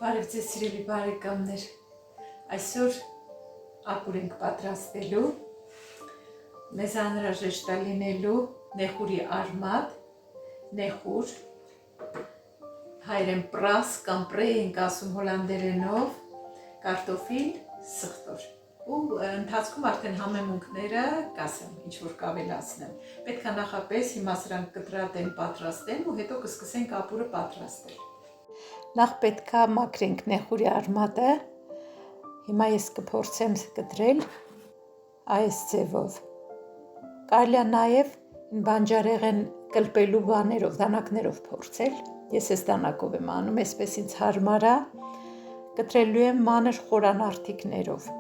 Բարև ձեզ սիրելի բարեկամներ, այսօր ակուր ենք պատրաստելու, մեզ անհրաժեշտ է լինելու նեխուրի արմատ, նեխուր, հայերեն պրաս կամ պրե ենք ասում հոլանդերենով, կարտոֆիլ, սխտոր ու ընթացքում արդեն համեմունքները կասեմ, ինչ որ կավելացնեմ, պետք է նախապես հիմա սրանք կտրատեմ, պատրաստեմ ու հետո կսկսենք ապուրը պատրաստել։ Նախ պետք է մաքրենք նեխուրի արմատը, հիմա ես կփորձեմ կտրել այս ձևով, կարելի է նաև բանջարեղեն կլպելու բաներով, դանակներով փորձել, ես այս դանակով եմ անում, այսպես ինձ հարմար է, կտրելու եմ մանր խորանարդիկներով,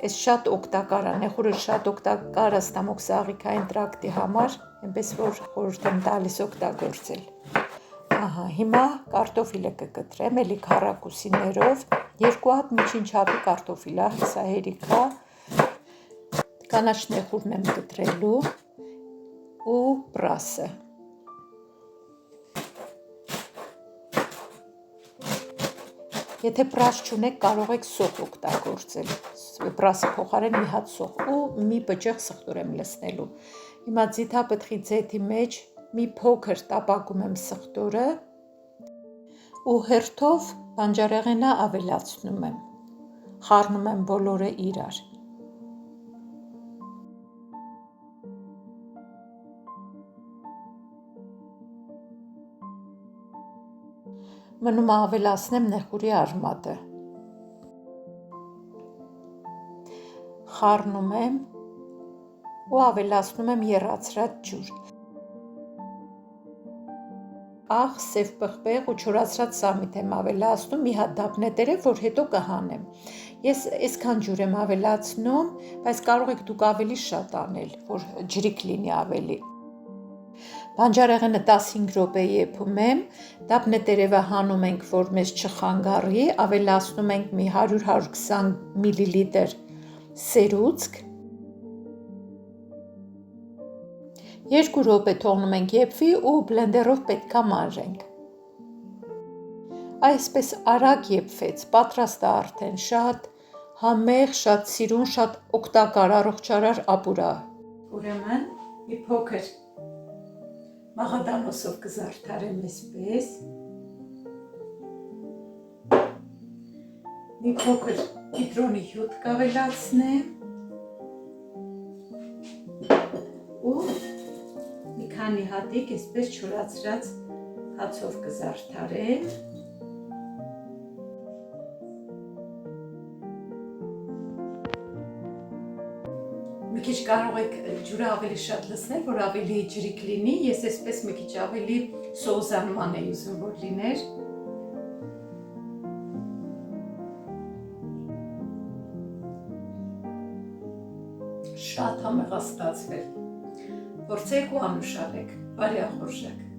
այս շատ օգտակար է, նեխուրը շատ օգտակար է ստամոք սաղիքային տրակտի համար, այնպես որ խորհուրդ եմ տալիս օգտագործել։ Հիմա կարտոֆիլը կկտրեմ, էլի քառակուսիներով, 2 հատ միջին չափի կարտոֆիլ է, սա հերիք է, կանաչ նեխուրն եմ կտրելու ու պրասը։ Եթե պրաս չունեք, կարող եք սոխ օգտագործել, պրասի փոխարեն մի հատ սոխ ու մի բջիջ սխտոր եմ լցնելու։ Հիմա ձիթապտղի ձեթի մեջ մի փոքր տապակում եմ սխտորը ու հերթով բանջարեղենը ավելացնում եմ, խառնում եմ բոլորը իրար։ Մնում է ավելացնեմ նեխուրի արմատը, խառնում եմ ու ավելացնում եմ եռացրած ջուր, աղ, սև պղպեղ ու չորացրած սամիտ եմ ավելացնում, մի հատ դափնետերև, որ հետո կհանեմ, ես այսքան ջուր եմ ավելացնում, բայց կարող եք դուք ավելի շատ անել, որ ջրիկ լինի ավելի։ Բանջարեղենը 15 րոպե եփում եմ, դափնետերևը հանում ենք, որ մեզ չխանգարի, ավելացնում ենք մի 100-120 մլ սերուցք, 2 րոպե թողնում ենք եփվի ու բլենդերով պետք է մանրենք։ Այսպես արագ եփվեց, պատրաստ է արդեն, շատ համեղ, շատ սիրուն, շատ օգտակար, առողջարար ապուր է։ Ուրեմն մի փոքր մաղադանոսով կզարդարեմ այսպես, մի փոքր կիտրոնի հյութ կավելացնեմ ու մի քանի հատիկ այսպես չորացրած հացով կզարդարեմ։ Մի քիչ կարող եք ջուրը ավելի շատ լցնել, որ ավելի ջրիկ լինի, ես այսպես մի քիչ ավելի սոուսանման էի ուզում, որ լիներ։ Շատ համեղ է ստացվել, փորձեք ու անուշալեք, բարեխորժեք։